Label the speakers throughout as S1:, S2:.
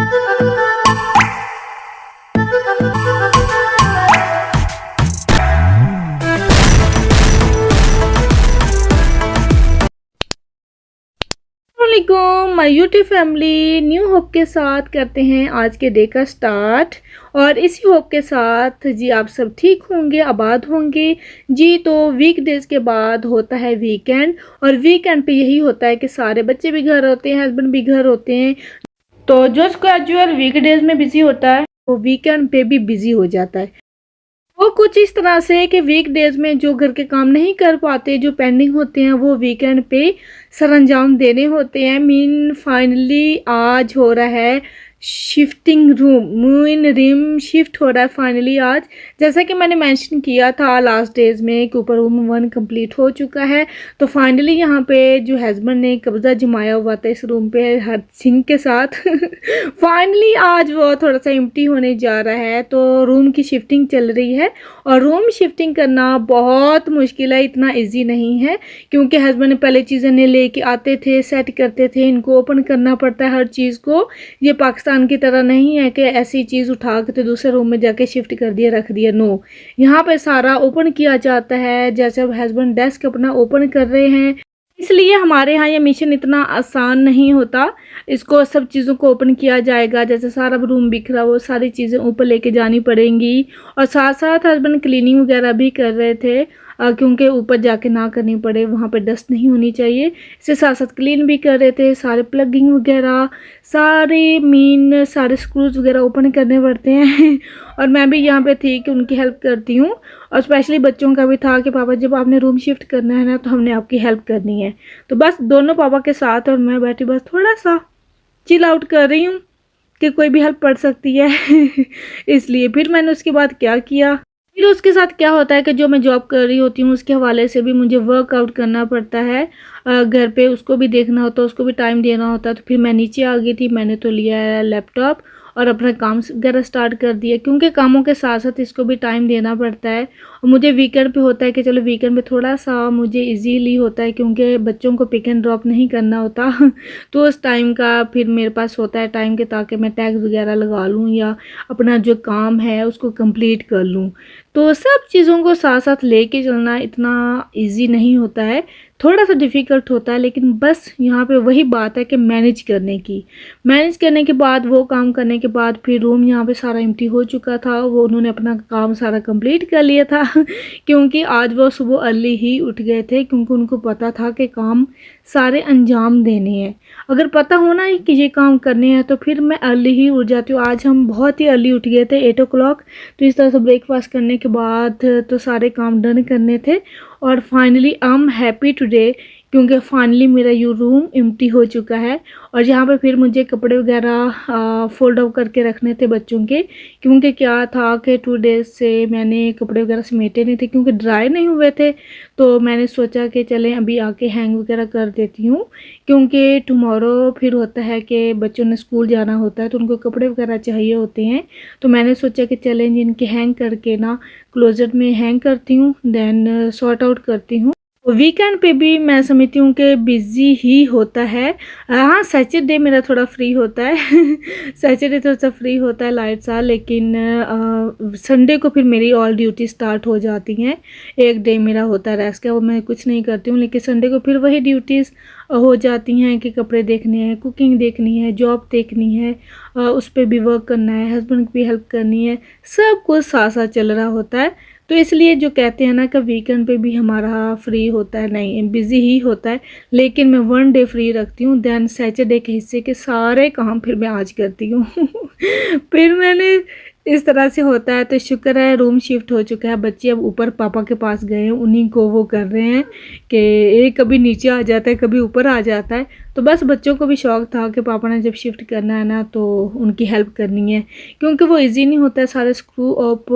S1: अस्सलामुअलैकुम my YouTube family, new hope के साथ करते हैं आज के डे का स्टार्ट। और इसी होप के साथ जी आप सब ठीक होंगे, आबाद होंगे जी। तो वीकडेज के बाद होता है वीकेंड, और वीकेंड पे यही होता है कि सारे बच्चे भी घर होते हैं, हस्बैंड भी घर होते हैं। तो जो स्केड्यूल वीकडेज में बिजी होता है वो वीकेंड पे भी बिजी हो जाता है। वो कुछ इस तरह से कि वीकडेज में जो घर के काम नहीं कर पाते, जो पेंडिंग होते हैं, वो वीकेंड पे सरंजाम देने होते हैं। फाइनली आज हो रहा है shifting room, mean room shift हो रहा है फाइनली आज। जैसा कि मैंने मेंशन किया था लास्ट डेज में कि ऊपर रूम 1 कंप्लीट हो चुका है। तो फाइनली यहाँ पे जो हस्बैंड ने कब्जा जमाया हुआ था इस रूम पे हर सिंह के साथ फाइनली आज वो थोड़ा सा एम्प्टी होने जा रहा है। तो रूम की शिफ्टिंग चल रही है, और रूम शिफ्टिंग करना बहुत मुश्किल है, इतना इजी नहीं है। क्योंकि हस्बैंड ने पहले चीज़ें ने लेके आते थे, सेट करते थे, इनको ओपन करना पड़ता है हर चीज़ को। ये पाकिस्तान की तरह नहीं है कि ऐसी चीज़ उठा के तो दूसरे रूम में जाके शिफ्ट कर दिया, रख दिया। नो, यहाँ पे सारा ओपन किया जाता है। जैसे अब हस्बैंड डेस्क अपना ओपन कर रहे हैं, इसलिए हमारे यहाँ ये मिशन इतना आसान नहीं होता। इसको सब चीज़ों को ओपन किया जाएगा, जैसे सारा रूम बिखरा वो सारी चीज़ें ऊपर लेके जानी पड़ेंगी। और साथ साथ हस्बैंड क्लीनिंग वगैरह भी कर रहे थे, क्योंकि ऊपर जाके ना करनी पड़े, वहाँ पे डस्ट नहीं होनी चाहिए। इससे साथ साथ क्लीन भी कर रहे थे, सारे प्लगिंग वगैरह सारे स्क्रूज वगैरह ओपन करने पड़ते हैं और मैं भी यहाँ पे थी कि उनकी हेल्प करती हूँ। और स्पेशली बच्चों का भी था कि पापा जब आपने रूम शिफ्ट करना है ना तो हमने आपकी हेल्प करनी है। तो बस दोनों पापा के साथ और मैं बैठी बस थोड़ा सा चिल आउट कर रही हूँ कि कोई भी हेल्प पड़ सकती है इसलिए फिर मैंने उसके बाद क्या किया, फिर उसके साथ क्या होता है कि जो मैं जॉब कर रही होती हूँ उसके हवाले से भी मुझे वर्कआउट करना पड़ता है। घर पे उसको भी देखना होता है, उसको भी टाइम देना होता है। तो फिर मैं नीचे आ गई थी, मैंने तो लिया लैपटॉप और अपना काम वगैरह स्टार्ट कर दिया, क्योंकि कामों के साथ साथ इसको भी टाइम देना पड़ता है। और मुझे वीकेंड पे होता है कि चलो वीकेंड पे थोड़ा सा मुझे इजीली होता है, क्योंकि बच्चों को पिक एंड ड्रॉप नहीं करना होता तो उस टाइम का फिर मेरे पास होता है टाइम के, ताकि मैं टैग्स वगैरह लगा लूँ या अपना जो काम है उसको कंप्लीट कर लूँ। तो सब चीज़ों को साथ साथ लेके चलना इतना इजी नहीं होता है, थोड़ा सा डिफ़िकल्ट होता है। लेकिन बस यहाँ पे वही बात है कि मैनेज करने के बाद, वो काम करने के बाद फिर रूम यहाँ पे सारा एम्प्टी हो चुका था। वो उन्होंने अपना काम सारा कंप्लीट कर लिया था क्योंकि आज वो सुबह अर्ली ही उठ गए थे, क्योंकि उनको पता था कि काम सारे अंजाम देने हैं। अगर पता होना ही कि ये काम करने हैं तो फिर मैं अर्ली ही उठ जाती हूँ। आज हम बहुत ही अर्ली उठ गए थे 8 o'clock। तो इस तरह से ब्रेकफास्ट करने के बाद तो सारे काम डन करने थे। और finally I am happy today, क्योंकि फाइनली मेरा ये रूम एम्प्टी हो चुका है। और यहाँ पे फिर मुझे कपड़े वगैरह फोल्ड आउट करके रखने थे बच्चों के, क्योंकि क्या था कि 2 डेज़ से मैंने कपड़े वगैरह समेटे नहीं थे, क्योंकि ड्राई नहीं हुए थे। तो मैंने सोचा कि चलें अभी आके हैंग वगैरह कर देती हूँ, क्योंकि टुमारो फिर होता है कि बच्चों ने स्कूल जाना होता है तो उनको कपड़े वगैरह चाहिए होते हैं। तो मैंने सोचा कि चलें इनके हैंग करके ना क्लोजेट में हैंग करती हूँ, देन सॉर्ट आउट करती हूँ। वीकेंड पे भी मैं समझती हूँ कि बिज़ी ही होता है। हाँ, सैटरडे मेरा थोड़ा फ्री होता है सैटरडे थोड़ा सा फ्री होता है लाइट सा, लेकिन संडे को फिर मेरी ऑल ड्यूटी स्टार्ट हो जाती हैं। एक डे मेरा होता है रेस्ट का, वो मैं कुछ नहीं करती हूँ। लेकिन संडे को फिर वही ड्यूटीज़ हो जाती हैं कि कपड़े देखने हैं, कुकिंग देखनी है, जॉब देखनी है, उस पर भी वर्क करना है, हस्बैंड की भी हेल्प करनी है, सब कुछ साथ साथ चल रहा होता है। तो इसलिए जो कहते हैं ना कि वीकेंड पे भी हमारा फ्री होता है, नहीं, बिज़ी ही होता है। लेकिन मैं 1 डे फ्री रखती हूँ, देन सैटरडे के हिस्से के सारे काम फिर मैं आज करती हूँ फिर मैंने इस तरह से होता है। तो शुक्र है रूम शिफ्ट हो चुका है, बच्चे अब ऊपर पापा के पास गए हैं, उन्हीं को वो कर रहे हैं कि एक कभी नीचे आ जाता है कभी ऊपर आ जाता है। तो बस बच्चों को भी शौक़ था कि पापा ने जब शिफ्ट करना है ना तो उनकी हेल्प करनी है, क्योंकि वो इजी नहीं होता है, सारे स्क्रू ऑप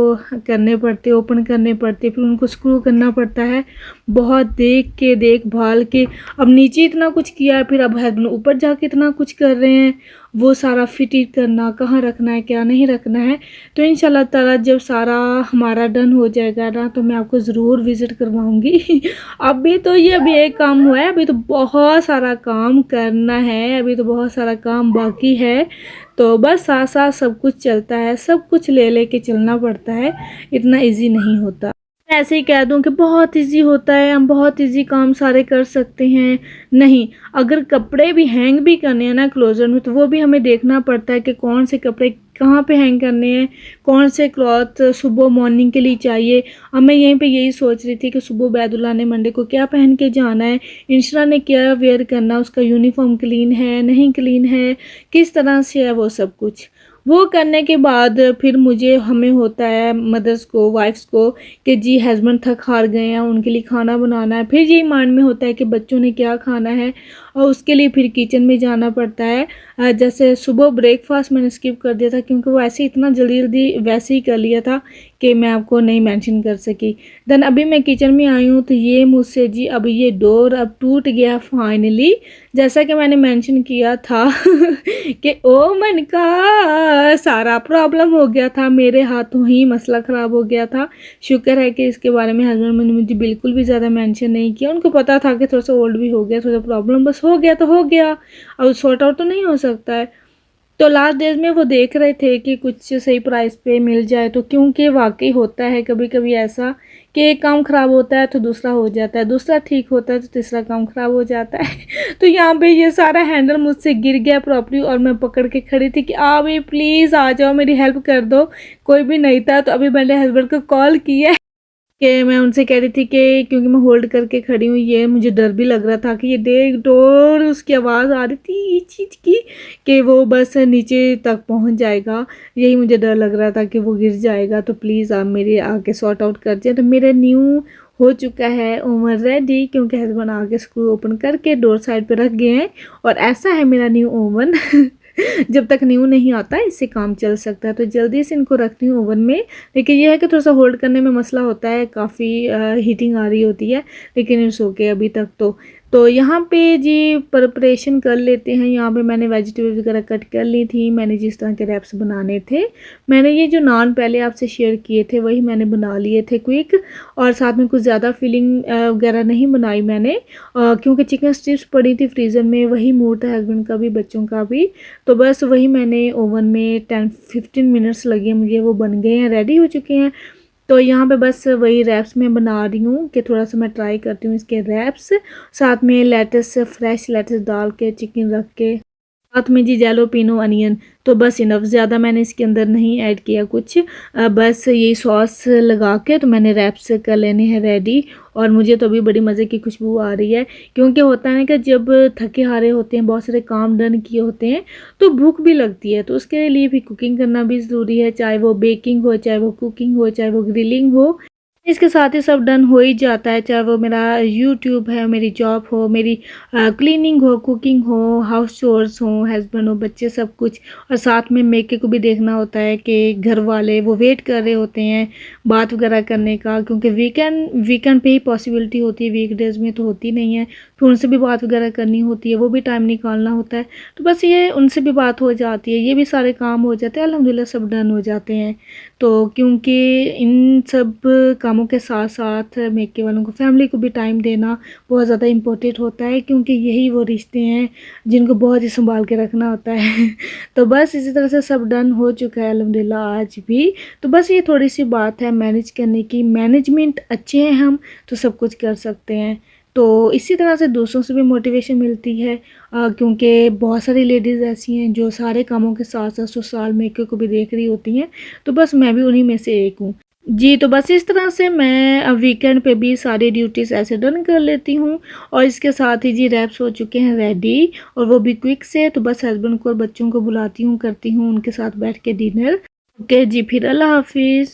S1: करने पड़ते, ओपन करने पड़ते, फिर उनको स्क्रू करना पड़ता है, बहुत देखभाल के। अब नीचे इतना कुछ किया है, फिर अब हस्बैंड ऊपर जाके इतना कुछ कर रहे हैं, वो सारा फिट करना, कहाँ रखना है क्या नहीं रखना है। तो इंशाल्लाह ताला जब सारा हमारा डन हो जाएगा ना तो मैं आपको ज़रूर विज़िट करवाऊँगी अभी तो ये अभी एक काम हुआ है, अभी तो बहुत सारा काम करना है, अभी तो बहुत सारा काम बाकी है। तो बस साथ साथ सब कुछ चलता है, सब कुछ ले लेके चलना पड़ता है, इतना इजी नहीं होता। ऐसे ही कह दूं कि बहुत इजी होता है, हम बहुत इजी काम सारे कर सकते हैं, नहीं। अगर कपड़े भी हैंग भी करने हैं ना क्लोजर में, तो वो भी हमें देखना पड़ता है कि कौन से कपड़े कहाँ पे हैंग करने हैं, कौन से क्लॉथ सुबह मॉर्निंग के लिए चाहिए। अब मैं यहीं पे यही सोच रही थी कि सुबह बैदुल्ला ने मंडे को क्या पहन के जाना है, इंशरा ने क्या वेयर करना, उसका यूनिफॉर्म क्लीन है नहीं क्लीन है, किस तरह से है, वो सब कुछ वो करने के बाद फिर हमें होता है मदर्स को, वाइफ्स को, कि जी हस्बैंड थक हार गए हैं, उनके लिए खाना बनाना है। फिर यही माइंड में होता है कि बच्चों ने क्या खाना है, और उसके लिए फिर किचन में जाना पड़ता है। जैसे सुबह ब्रेकफास्ट मैंने स्किप कर दिया था, क्योंकि वो ऐसे इतना जल्दी जल्दी वैसे ही कर लिया था कि मैं आपको नहीं मेंशन कर सकी। देन अभी मैं किचन में आई हूँ, तो ये मुझसे जी अब ये डोर अब टूट गया फाइनली, जैसा कि मैंने मेंशन किया था कि ओवन का सारा प्रॉब्लम हो गया था, मेरे हाथों ही मसला ख़राब हो गया था। शुक्र है कि इसके बारे में हस्बैंड ने मुझे बिल्कुल भी ज़्यादा मेंशन नहीं किया, उनको पता था कि थोड़ा सा ओल्ड भी हो गया, थोड़ा प्रॉब्लम बस हो गया तो हो गया, अब सॉर्ट आउट तो नहीं हो सकता है। तो लास्ट डेज में वो देख रहे थे कि कुछ सही प्राइस पे मिल जाए, तो क्योंकि वाकई होता है कभी कभी ऐसा कि एक काम ख़राब होता है तो दूसरा हो जाता है, दूसरा ठीक होता है तो तीसरा काम ख़राब हो जाता है। तो यहाँ पे ये सारा हैंडल मुझसे गिर गया प्रॉपर्ली, और मैं पकड़ के खड़ी थी कि अभी प्लीज़ आ जाओ, मेरी हेल्प कर दो। कोई भी नहीं था, तो अभी मैंने हस्बैंड को कॉल किया कि मैं उनसे कह रही थी कि क्योंकि मैं होल्ड करके खड़ी हूँ, ये मुझे डर भी लग रहा था कि ये देख डोर, उसकी आवाज़ आ रही थी इस चीज़ की कि वो बस नीचे तक पहुँच जाएगा, यही मुझे डर लग रहा था कि वो गिर जाएगा। तो प्लीज़ आप मेरे आके सॉर्ट आउट कर दिया। तो मेरा न्यू हो चुका है ओवन रेडी, क्योंकि हस्बैंड आके स्क्रू ओपन करके डोर साइड पे रख गए हैं, और ऐसा है मेरा न्यू ओवन। जब तक न्यू नहीं आता इससे काम चल सकता है, तो जल्दी से इनको रखती हूँ ओवन में। लेकिन यह है कि थोड़ा सा होल्ड करने में मसला होता है, काफ़ी हीटिंग आ रही होती है, लेकिन इट्स ओके अभी तक। तो यहाँ पे जी प्रिपरेशन कर लेते हैं। यहाँ पे मैंने वेजिटेबल वगैरह कट कर ली थी, मैंने जिस तरह के रैप्स बनाने थे, मैंने ये जो नान पहले आपसे शेयर किए थे वही मैंने बना लिए थे क्विक, और साथ में कुछ ज़्यादा फिलिंग वगैरह नहीं बनाई मैंने, क्योंकि चिकन स्ट्रिप्स पड़ी थी फ्रीज़र में, वही मूड था हस्बैंड का भी बच्चों का भी। तो बस वही मैंने ओवन में 10-15 मिनट्स लगे मुझे, वो बन गए हैं, रेडी हो चुके हैं। तो यहाँ पे बस वही रैप्स मैं बना रही हूँ कि थोड़ा सा मैं ट्राई करती हूँ इसके रैप्स, साथ में लेटस, फ्रेश लेटस डाल के, चिकन रख के, साथ में जी जैलोपिनो अनियन। तो बस इनफ, ज़्यादा मैंने इसके अंदर नहीं ऐड किया कुछ, बस ये सॉस लगा के तो मैंने रैप्स कर लेने हैं रेडी। और मुझे तो अभी बड़ी मज़े की खुशबू आ रही है, क्योंकि होता है ना कि जब थके हारे होते हैं, बहुत सारे काम डन किए होते हैं, तो भूख भी लगती है, तो उसके लिए भी कुकिंग करना भी ज़रूरी है, चाहे वो बेकिंग हो, चाहे वो कुकिंग हो, चाहे वो ग्रिलिंग हो। इसके साथ ही सब डन हो ही जाता है, चाहे वो मेरा यूट्यूब है, मेरी जॉब हो, मेरी क्लीनिंग हो, कुकिंग हो, हाउस चोर्स हो, हस्बैंड हो, बच्चे, सब कुछ। और साथ में मेके को भी देखना होता है कि घर वाले वो वेट कर रहे होते हैं बात वगैरह करने का, क्योंकि वीकेंड पे ही पॉसिबिलिटी होती है, वीकडेज़ में तो होती नहीं है। फिर उनसे भी बात वगैरह करनी होती है, वो भी टाइम निकालना होता है। तो बस ये उनसे भी बात हो जाती है, ये भी सारे काम हो जाते हैं, अल्हम्दुलिल्लाह सब डन हो जाते हैं। तो क्योंकि इन सब कामों के साथ साथ मेके वालों को, फैमिली को भी टाइम देना बहुत ज़्यादा इम्पोर्टेंट होता है, क्योंकि यही वो रिश्ते हैं जिनको बहुत ही संभाल के रखना होता है। तो बस इसी तरह से सब डन हो चुका है अल्हम्दुलिल्लाह आज भी। तो बस ये थोड़ी सी बात है मैनेज करने की, मैनेजमेंट अच्छे हैं हम तो सब कुछ कर सकते हैं। तो इसी तरह से दूसरों से भी मोटिवेशन मिलती है, क्योंकि बहुत सारी लेडीज़ ऐसी हैं जो सारे कामों के साथ साथ ससुराल मेके को भी देख रही होती हैं, तो बस मैं भी उन्हीं में से एक हूँ जी। तो बस इस तरह से मैं अब वीकेंड पे भी सारी ड्यूटीज़ ऐसे डन कर लेती हूँ, और इसके साथ ही जी रैप्स हो चुके हैं रेडी, और वो भी क्विक से। तो बस हस्बैंड को और बच्चों को बुलाती हूँ, करती हूँ उनके साथ बैठ के डिनर। ओके जी, फिर अल्लाह हाफिज़।